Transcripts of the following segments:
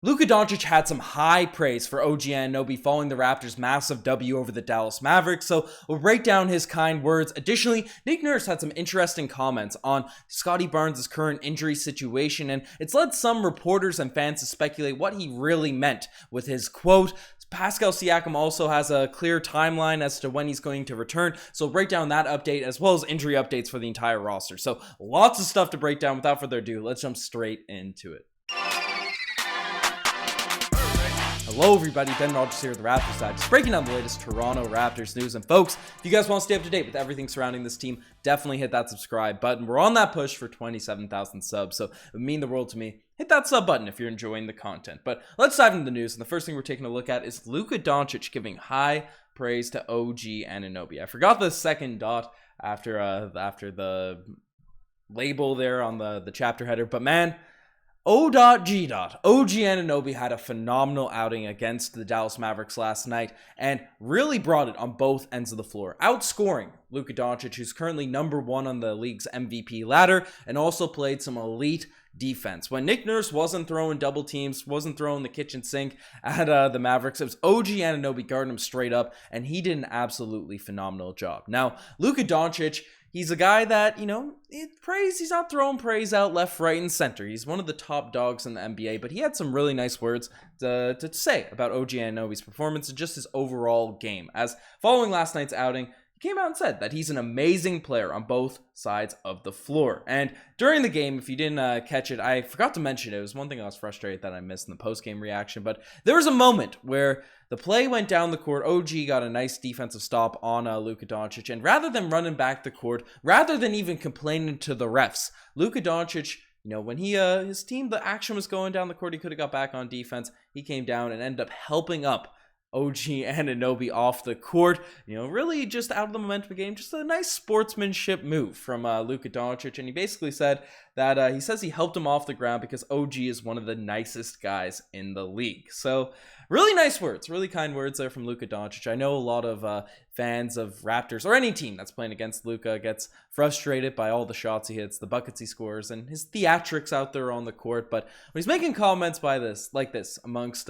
Luka Doncic had some high praise for OG Anunoby following the Raptors' massive W over the Dallas Mavericks, so we'll break down his kind words. Additionally, Nick Nurse had some interesting comments on Scottie Barnes' current injury situation, and it's led some reporters and fans to speculate what he really meant with his quote. Pascal Siakam also has a clear timeline as to when he's going to return, so we'll break down that update as well as injury updates for the entire roster. So lots of stuff to break down. Without further ado, let's jump straight into it. Hello everybody, Ben Rogers here with the Raptors side, just breaking down the latest Toronto Raptors news. And folks, if you guys want to stay up to date with everything surrounding this team, definitely hit that subscribe button. We're on that push for 27,000 subs, so it would mean the world to me. Hit that sub button if you're enjoying the content. But let's dive into the news, and the first thing we're taking a look at is Luka Doncic giving high praise to OG Anunoby. I forgot the second dot after the label there on the chapter header, but man, OG Anunoby had a phenomenal outing against the Dallas Mavericks last night and really brought it on both ends of the floor, outscoring Luka Doncic, who's currently number one on the league's MVP ladder, and also played some elite defense. When Nick Nurse wasn't throwing double teams, wasn't throwing the kitchen sink at the Mavericks, it was OG Anunoby guarding him straight up, and he did an absolutely phenomenal job. Now, Luka Doncic, he's a guy that, he's not throwing praise out left, right, and center. He's one of the top dogs in the NBA, but he had some really nice words to say about OG Anunoby's performance and just his overall game. As following last night's outing, he came out and said that he's an amazing player on both sides of the floor. And during the game, if you didn't catch it, I forgot to mention it. It was one thing I was frustrated that I missed in the post-game reaction, but there was a moment where the play went down the court. OG got a nice defensive stop on Luka Doncic, and rather than running back the court, rather than even complaining to the refs, Luka Doncic, when his team, the action was going down the court, he could have got back on defense. He came down and ended up helping up OG Anunoby off the court, really just out of the momentum of the game. Just a nice sportsmanship move from Luka Doncic. And he basically said that he says he helped him off the ground because OG is one of the nicest guys in the league. So really nice words, really kind words there from Luka Doncic. I know a lot of fans of Raptors or any team that's playing against Luka gets frustrated by all the shots he hits, the buckets he scores, and his theatrics out there on the court. But when he's making comments like this amongst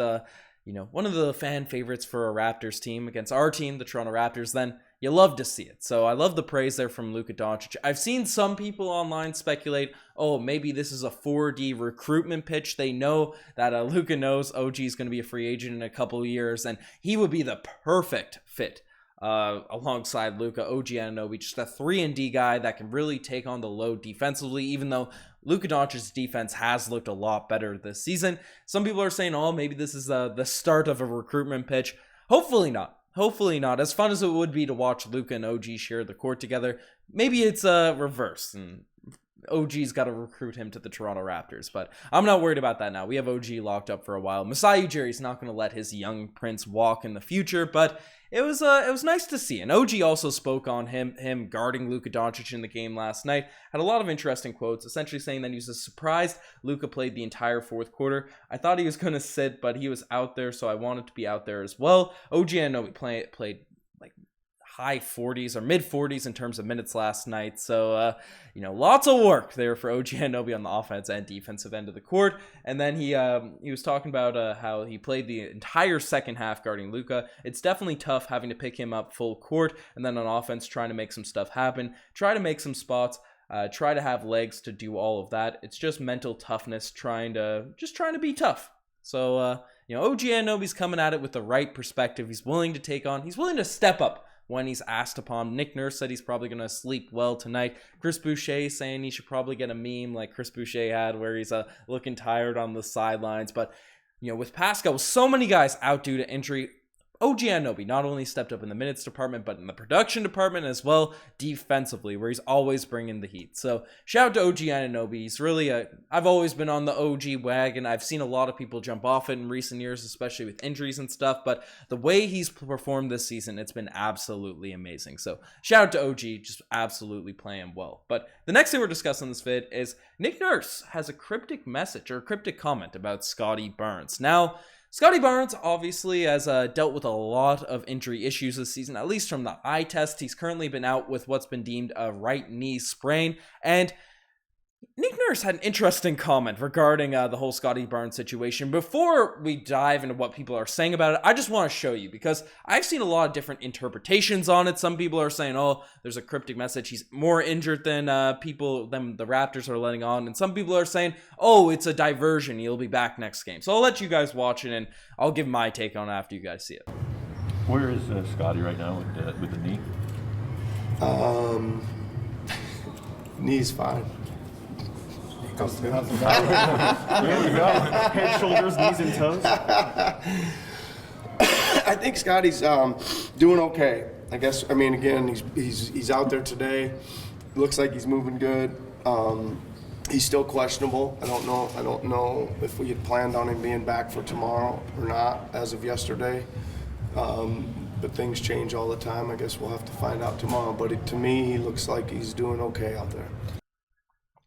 one of the fan favorites for a Raptors team against our team, the Toronto Raptors, then you love to see it. So I love the praise there from Luka Doncic. I've seen some people online speculate, maybe this is a 4D recruitment pitch. They know that Luka knows OG is going to be a free agent in a couple of years, and he would be the perfect fit alongside Luka. OG Anunoby, just a 3-and-D guy that can really take on the load defensively, even though Luka Doncic's defense has looked a lot better this season. Some people are saying, maybe this is the start of a recruitment pitch. Hopefully not. Hopefully not. As fun as it would be to watch Luka and OG share the court together, maybe it's reverse, and OG's got to recruit him to the Toronto Raptors, but I'm not worried about that now. We have OG locked up for a while. Masai Ujiri's not going to let his young prince walk in the future, but it was nice to see. And OG also spoke on him guarding Luka Doncic in the game last night. Had a lot of interesting quotes, essentially saying that he was surprised Luka played the entire fourth quarter. I thought he was going to sit, but he was out there, so I wanted to be out there as well. OG Anunoby played like high 40s or mid 40s in terms of minutes last night. So, lots of work there for OG Anunoby on the offense and defensive end of the court. And then he was talking about how he played the entire second half guarding Luka. It's definitely tough having to pick him up full court and then on offense trying to make some stuff happen, try to make some spots, try to have legs to do all of that. It's just mental toughness, trying to be tough. So, OG Anunoby's coming at it with the right perspective. He's willing to step up when he's asked upon. Nick Nurse said he's probably going to sleep well tonight. Chris Boucher saying he should probably get a meme like Chris Boucher had where he's looking tired on the sidelines. But, with Pascal, with so many guys out due to injury, OG Anunoby not only stepped up in the minutes department, but in the production department as well, defensively, where he's always bringing the heat. So shout out to OG Anunoby. He's really I've always been on the OG wagon. I've seen a lot of people jump off it in recent years, especially with injuries and stuff, but the way he's performed this season, it's been absolutely amazing. So shout out to OG, just absolutely playing well. But the next thing we're discussing in this vid is Nick Nurse has a cryptic message or a cryptic comment about Scottie Barnes. Now, Scottie Barnes obviously has dealt with a lot of injury issues this season, at least from the eye test. He's currently been out with what's been deemed a right knee sprain, and Nick Nurse had an interesting comment regarding the whole Scottie Barnes situation. Before we dive into what people are saying about it, I just want to show you, because I've seen a lot of different interpretations on it. Some people are saying, oh, there's a cryptic message. He's more injured than the Raptors are letting on. And some people are saying, oh, it's a diversion. He'll be back next game. So I'll let you guys watch it, and I'll give my take on it after you guys see it. Where is Scottie right now with the knee? Knee's fine. There we go. Head, shoulders, knees, and toes. I think Scottie's doing okay. I guess. I mean, again, he's out there today. Looks like he's moving good. He's still questionable. I don't know if we had planned on him being back for tomorrow or not as of yesterday. But things change all the time. I guess we'll have to find out tomorrow. But to me, he looks like he's doing okay out there.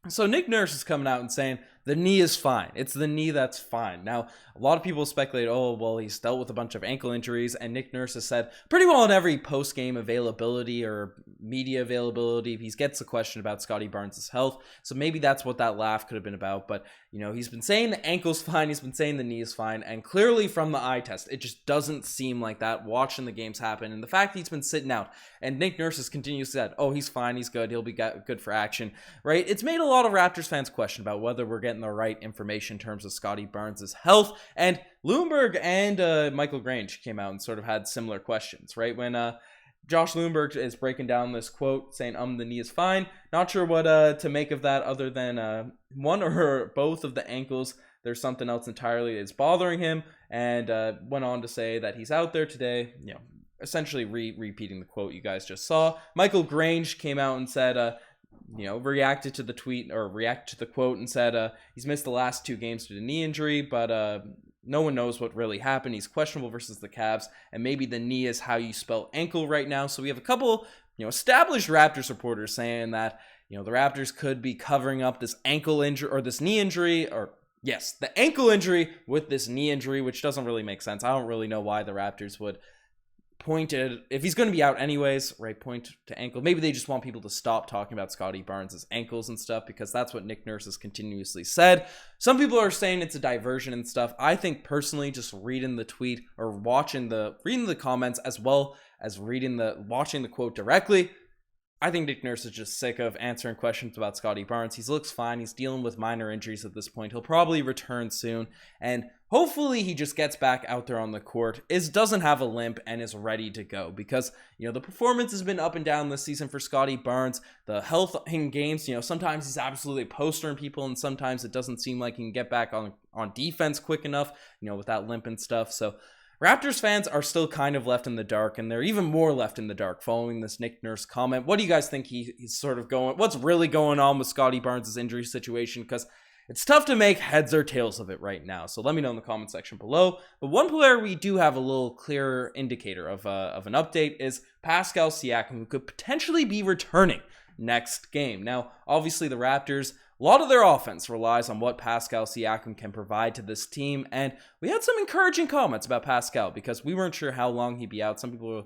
So Nick Nurse is coming out and saying the knee is fine. It's the knee that's fine. Now, a lot of people speculate, oh, well, he's dealt with a bunch of ankle injuries, and Nick Nurse has said pretty well in every post-game availability or media availability, he gets a question about Scottie Barnes' health. So maybe that's what that laugh could have been about. But, you know, he's been saying the ankle's fine, he's been saying the knee is fine, and clearly from the eye test, it just doesn't seem like that watching the games happen. And the fact that he's been sitting out, and Nick Nurse has continuously said, oh, he's fine, he's good, he'll be good for action, right? It's made a lot of Raptors fans question about whether we're getting the right information in terms of Scottie Barnes' health. And Luenberg and Michael Grange came out and sort of had similar questions, right? When Josh Luenberg is breaking down this quote saying, the knee is fine. Not sure what to make of that other than one or both of the ankles. There's something else entirely that's bothering him, and went on to say that he's out there today, you know, essentially repeating the quote you guys just saw. Michael Grange came out and said, reacted to the tweet or reacted to the quote and said he's missed the last 2 games due to knee injury, but no one knows what really happened. He's questionable versus the Cavs, and maybe the knee is how you spell ankle right now. So we have a couple, established Raptors reporters saying that, the Raptors could be covering up this ankle injury or this knee injury, or yes, the ankle injury with this knee injury, which doesn't really make sense. I don't really know why the Raptors would pointed, if he's going to be out anyways, right, point to ankle. Maybe they just want people to stop talking about Scottie Barnes' ankles and stuff, because that's what Nick Nurse has continuously said. Some people are saying it's a diversion and stuff. I think personally, just reading the tweet or reading the comments as well as watching the quote directly, I think Nick Nurse is just sick of answering questions about Scottie Barnes. He looks fine. He's dealing with minor injuries at this point. He'll probably return soon, and hopefully he just gets back out there on the court, doesn't have a limp, and is ready to go. Because, the performance has been up and down this season for Scottie Barnes. The health in games, sometimes he's absolutely postering people, and sometimes it doesn't seem like he can get back on defense quick enough, with that limp and stuff. So Raptors fans are still kind of left in the dark, and they're even more left in the dark following this Nick Nurse comment. What do you guys think he's sort of what's really going on with Scottie Barnes' injury situation? Because it's tough to make heads or tails of it right now. So let me know in the comment section below. But one player we do have a little clearer indicator of an update is Pascal Siakam, who could potentially be returning next game. Now, obviously the Raptors, a lot of their offense relies on what Pascal Siakam can provide to this team, and we had some encouraging comments about Pascal because we weren't sure how long he'd be out. Some people were,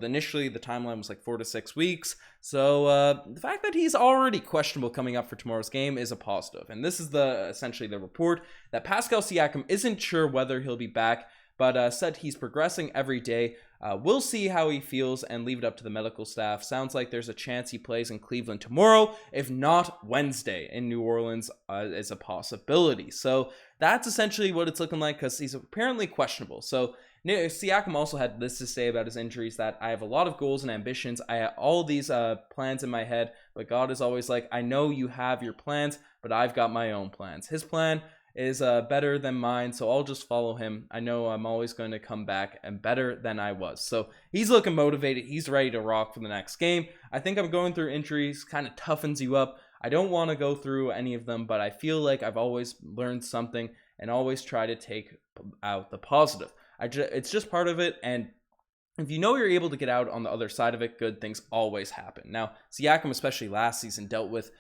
initially the timeline was like 4 to 6 weeks, so the fact that he's already questionable coming up for tomorrow's game is a positive. And this is essentially the report that Pascal Siakam isn't sure whether he'll be back, but said he's progressing every day. We'll see how he feels and leave it up to the medical staff. Sounds like there's a chance he plays in Cleveland tomorrow. If not, Wednesday in New Orleans is a possibility. So that's essentially what it's looking like, because he's apparently questionable. So Siakam also had this to say about his injuries, that I have a lot of goals and ambitions. I have all these plans in my head, but God is always like, I know you have your plans, but I've got my own plans. His plan is better than mine, so I'll just follow him. I know I'm always going to come back and better than I was. So he's looking motivated. He's ready to rock for the next game. I think I'm going through injuries kind of toughens you up. I don't want to go through any of them, but I feel like I've always learned something and always try to take out the positive. It's just part of it, and if you're able to get out on the other side of it, good things always happen. Now, Siakam, especially last season, dealt with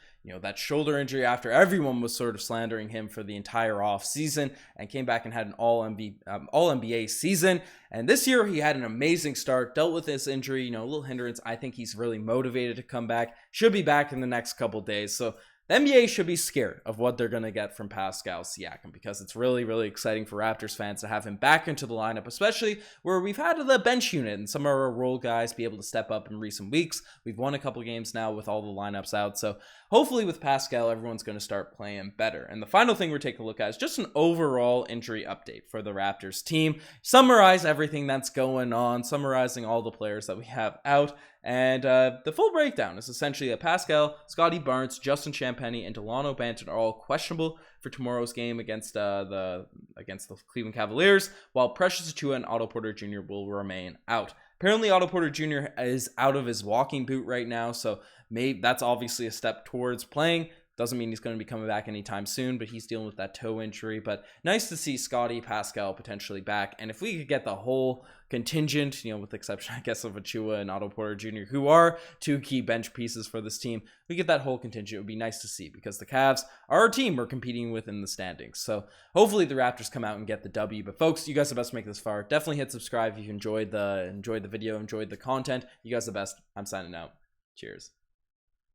that shoulder injury after everyone was sort of slandering him for the entire off season, and came back and had an all-NBA season. And this year he had an amazing start, dealt with this injury, a little hindrance. I think he's really motivated to come back. Should be back in the next couple days. So the NBA should be scared of what they're going to get from Pascal Siakam, because it's really, really exciting for Raptors fans to have him back into the lineup, especially where we've had the bench unit and some of our role guys be able to step up in recent weeks. We've won a couple games now with all the lineups out, so hopefully with Pascal, everyone's going to start playing better. And the final thing we're taking a look at is just an overall injury update for the Raptors team. Summarize everything that's going on, summarizing all the players that we have out. And the full breakdown is essentially that Pascal, Scottie Barnes, Justin Champagnie, and Delano Banton are all questionable for tomorrow's game against the Cleveland Cavaliers, while Precious Achiuwa and Otto Porter Jr. will remain out. Apparently, Otto Porter Jr. is out of his walking boot right now, so maybe that's obviously a step towards playing. Doesn't mean he's going to be coming back anytime soon, but he's dealing with that toe injury. But nice to see Scottie, Pascal potentially back. And if we could get the whole contingent, with the exception, I guess, of Achiuwa and Otto Porter Jr., who are two key bench pieces for this team, we get that whole contingent. It would be nice to see, because the Cavs are a team we're competing with in the standings. So hopefully the Raptors come out and get the W. But folks, you guys are the best to make this far. Definitely hit subscribe if you enjoyed the video, enjoyed the content. You guys are the best. I'm signing out. Cheers.